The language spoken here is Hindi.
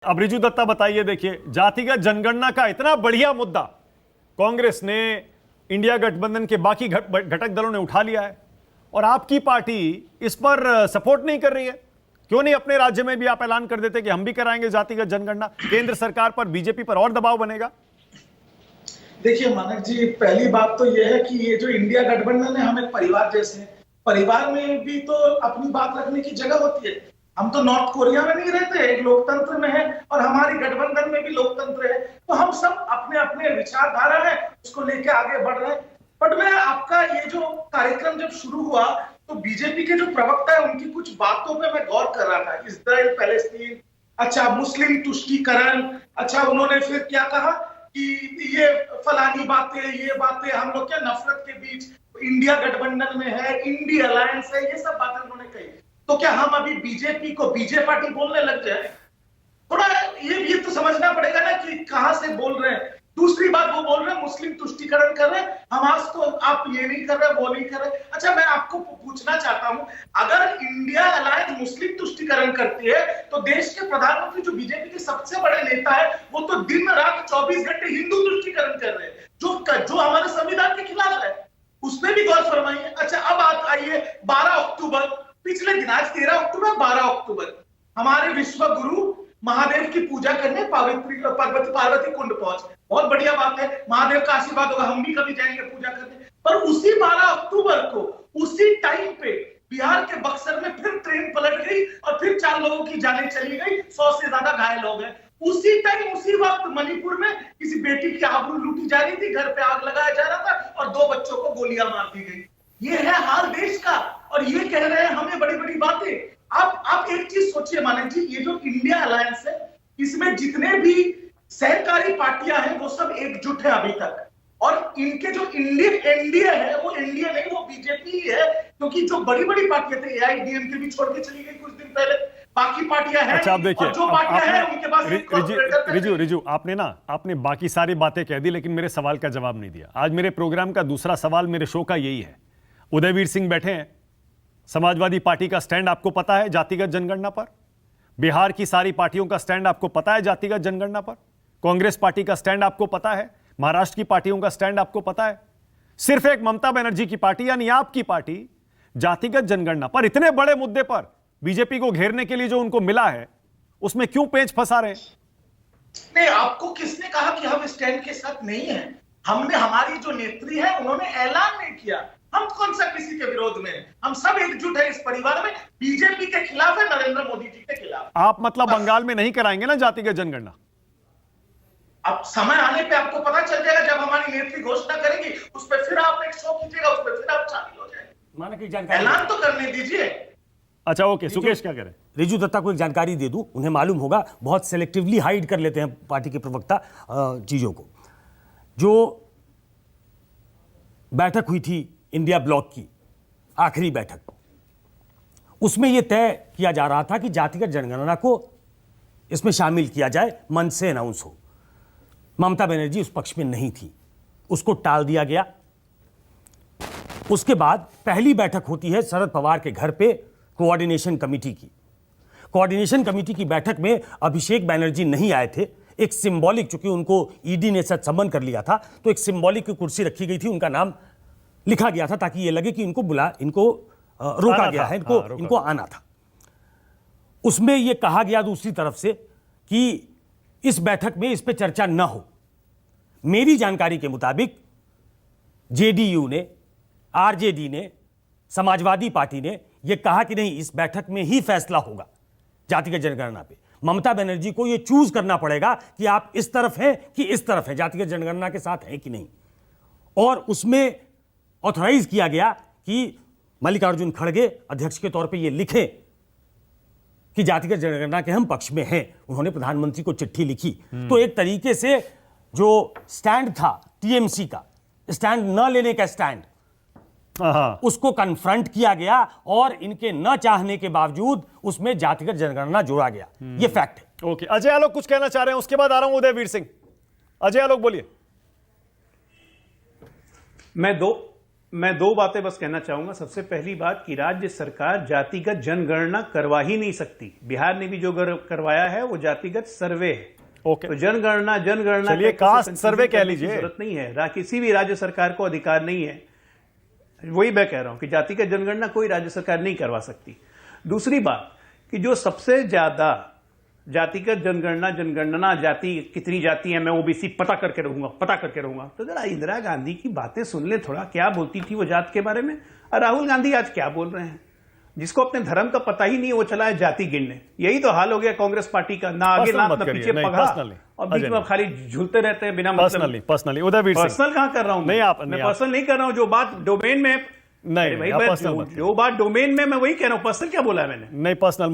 अब रिजू दत्ता बताइए, देखिए जातिगत जनगणना का इतना बढ़िया मुद्दा कांग्रेस ने, इंडिया गठबंधन के बाकी घटक दलों ने उठा लिया है और आपकी पार्टी इस पर सपोर्ट नहीं कर रही है। क्यों नहीं अपने राज्य में भी आप ऐलान कर देते कि हम भी कराएंगे जातिगत जनगणना? केंद्र सरकार पर, बीजेपी पर और दबाव बनेगा। देखिए मानक जी, पहली बात तो यह है कि ये जो इंडिया गठबंधन है, हम एक परिवार जैसे हैं। परिवार में भी तो अपनी बात रखने की जगह होती है। हम तो नॉर्थ कोरिया में नहीं रहते, एक लोकतंत्र में है और हमारी गठबंधन में भी लोकतंत्र है। तो हम सब अपने अपने विचारधारा है, उसको लेके आगे बढ़ रहे हैं। बट मैं आपका ये जो कार्यक्रम जब शुरू हुआ तो बीजेपी के जो प्रवक्ता है उनकी कुछ बातों पे मैं गौर कर रहा था। इजराइल पैलेस्तीन, अच्छा मुस्लिम तुष्टीकरण, अच्छा उन्होंने फिर क्या कहा कि ये फलानी बातें, ये बातें, हम लोग क्या नफरत के बीच इंडिया गठबंधन में है, इंडिया अलायंस है, ये सब बातें उन्होंने कही। तो क्या हम अभी बीजेपी को बीजे पार्टी बोलने लग जाए? थोड़ा ये तो समझना पड़ेगा ना कि कहां से बोल रहे हैं। दूसरी बात, वो बोल रहे हैं मुस्लिम तुष्टीकरण कर रहे हैं, हमास तो आप ये नहीं कर रहे, वो नहीं कर रहे। अच्छा मैं आपको पूछना चाहता हूं, अगर इंडिया अलायंस मुस्लिम तुष्टीकरण करती है तो देश के प्रधानमंत्री जो बीजेपी के सबसे बड़े नेता है, वो तो दिन रात 24 घंटे हिंदू तुष्टीकरण कर रहे हैं, जो हमारे संविधान के खिलाफ है। उसमें भी गौर फरमाइए। अच्छा अब आइए 12 अक्टूबर, पिछले दिन, आज 13 अक्टूबर, 12 अक्टूबर हमारे विश्व गुरु महादेव की पूजा करने पार्वती कुंड पहुंचे। बहुत बढ़िया बात है, महादेव का आशीर्वाद होगा, हम भी कभी जाएंगे पूजा करने। पर उसी 12 अक्टूबर को, उसी टाइम पे बिहार के बक्सर में फिर ट्रेन पलट गई और फिर 4 लोगों की जानें चली गई, 100 से ज्यादा घायल हो गए। उसी टाइम, उसी वक्त मणिपुर में किसी बेटी की आबरू लूटी जा रही थी, घर पे आग लगाया जा रहा था और 2 बच्चों को गोलियां मार दी गई। ये है हाल देश का, और ये कह रहे हैं हमें बड़ी बड़ी बातें। आप एक चीज सोचिए मानक जी, ये जो इंडिया अलायंस है, इसमें जितने भी सहकारी पार्टियां हैं वो सब एकजुट है अभी तक। और इनके जो एनडीए है, वो एनडीए नहीं, वो बीजेपी ही है। क्योंकि जो बड़ी बड़ी पार्टियां थे, एआईडीएमके भी छोड़ के चली गई कुछ दिन पहले, बाकी पार्टियां हैं। अच्छा आप देखिए, जो पार्टियां हैं उनके पास रिजू आपने बाकी सारी बातें कह दी, लेकिन मेरे सवाल का जवाब नहीं दिया। आज मेरे प्रोग्राम का दूसरा सवाल मेरे शो का यही है। उदयवीर सिंह बैठे हैं, समाजवादी पार्टी का स्टैंड आपको पता है जातिगत जनगणना पर? बिहार की सारी पार्टियों का स्टैंड आपको पता है जातिगत जनगणना पर? कांग्रेस पार्टी का स्टैंड आपको पता है? महाराष्ट्र की पार्टियों का स्टैंड आपको पता है? सिर्फ एक ममता बनर्जी की पार्टी यानी आपकी पार्टी जातिगत जनगणना पर, इतने बड़े मुद्दे पर बीजेपी को घेरने के लिए जो उनको मिला है, उसमें क्यों पेंच फंसा रहे हैं? नहीं, आपको किसने कहा कि हम स्टैंड के साथ नहीं है? हमने, हमारी जो नेत्री है उन्होंने ऐलान नहीं किया। हम कौन सा किसी के विरोध में हैं? हम सब एकजुट है इस परिवार में। बीजेपी के खिलाफ है, नरेंद्र मोदी जी के खिलाफ। आप मतलब बंगाल में नहीं कराएंगे ना जातिगत जनगणना? अब समय आने पे आपको पता चल जाएगा, जब हमारी नेत्री घोषणा करेगी, उस पर फिर आप एक शो कीजिएगा, उस पर फिर आप शामिल हो जाएंगे। माना कि जानकारी ऐलान तो करने दीजिए। अच्छा ओके, सुकेश क्या कह रहे हैं? रिजू दत्ता को एक जानकारी दे दूं, उन्हें मालूम होगा, बहुत सेलेक्टिवली हाइड कर लेते हैं पार्टी के प्रवक्ता चीजों को। जो बैठक हुई थी इंडिया ब्लॉक की, आखिरी बैठक, उसमें यह तय किया जा रहा था कि जातिगत जनगणना को इसमें शामिल किया जाए, मंच से अनाउंस हो। ममता बनर्जी उस पक्ष में नहीं थी, उसको टाल दिया गया। उसके बाद पहली बैठक होती है शरद पवार के घर पे कोऑर्डिनेशन कमेटी की। कोऑर्डिनेशन कमेटी की बैठक में अभिषेक बैनर्जी नहीं आए थे। एक सिंबॉलिक, चूंकि उनको ईडी ने सच सम्मन कर लिया था, तो एक सिंबॉलिक की कुर्सी रखी गई थी, उनका नाम लिखा गया था ताकि ये लगे कि इनको रोका गया है, इनको आना था। उसमें यह कहा गया दूसरी तरफ से कि इस बैठक में इस पे चर्चा न हो। मेरी जानकारी के मुताबिक जेडीयू ने, आरजेडी ने, समाजवादी पार्टी ने यह कहा कि नहीं, इस बैठक में ही फैसला होगा जातिगत जनगणना पे। ममता बनर्जी को यह चूज करना पड़ेगा कि आप इस तरफ हैं कि इस तरफ हैं, जातिगत जनगणना के साथ हैं कि नहीं। और उसमें ऑथराइज किया गया कि मल्लिकार्जुन खड़गे अध्यक्ष के तौर पे ये लिखें कि जातिगत जनगणना के हम पक्ष में हैं। उन्होंने प्रधानमंत्री को चिट्ठी लिखी। तो एक तरीके से जो स्टैंड था टीएमसी का, स्टैंड न लेने का स्टैंड, उसको कन्फ्रंट किया गया और इनके न चाहने के बावजूद उसमें जातिगत जनगणना जोड़ा गया। ये फैक्ट है। ओके, अजय आलोक कुछ कहना चाह रहे हैं, उसके बाद आ रहा हूं उदयवीर सिंह। अजय आलोक बोलिए। मैं मैं दो बातें बस कहना चाहूंगा। सबसे पहली बात कि राज्य सरकार जातिगत जनगणना करवा ही नहीं सकती। बिहार ने भी जो करवाया है वो जातिगत सर्वे है। ओके। तो जनगणना चलिए, कास्ट सर्वे कह लीजिए। जरूरत नहीं है, किसी भी राज्य सरकार को अधिकार नहीं है। वही मैं कह रहा हूं कि जातिगत जनगणना कोई राज्य सरकार नहीं करवा सकती। दूसरी बात कि जो सबसे ज्यादा जातिगत जनगणना जाति कितनी जाति है, मैं ओबीसी पता करके रहूंगा। तो जरा इंदिरा गांधी की बातें सुन ले थोड़ा, क्या बोलती थी वो जात के बारे में, और राहुल गांधी आज क्या बोल रहे हैं। जिसको अपने धर्म का पता ही नहीं है वो चला है जाति गिनने। यही तो हाल हो गया कांग्रेस पार्टी का, ना आगे ना पीछे पगा, और बीच में खाली झूलते रहते हैं बिना मतलब। पर्सनली उदयवीर सिंह, पर्सनल कहां कर रहा हूं नहीं, मैं पर्सनल नहीं कर रहा हूं। जो बात डोमेन में, नहीं, जो बात डोमेन में, मैं वही कह रहा हूं। पर्सनल क्या बोला है मैंने? नहीं, पर्सनल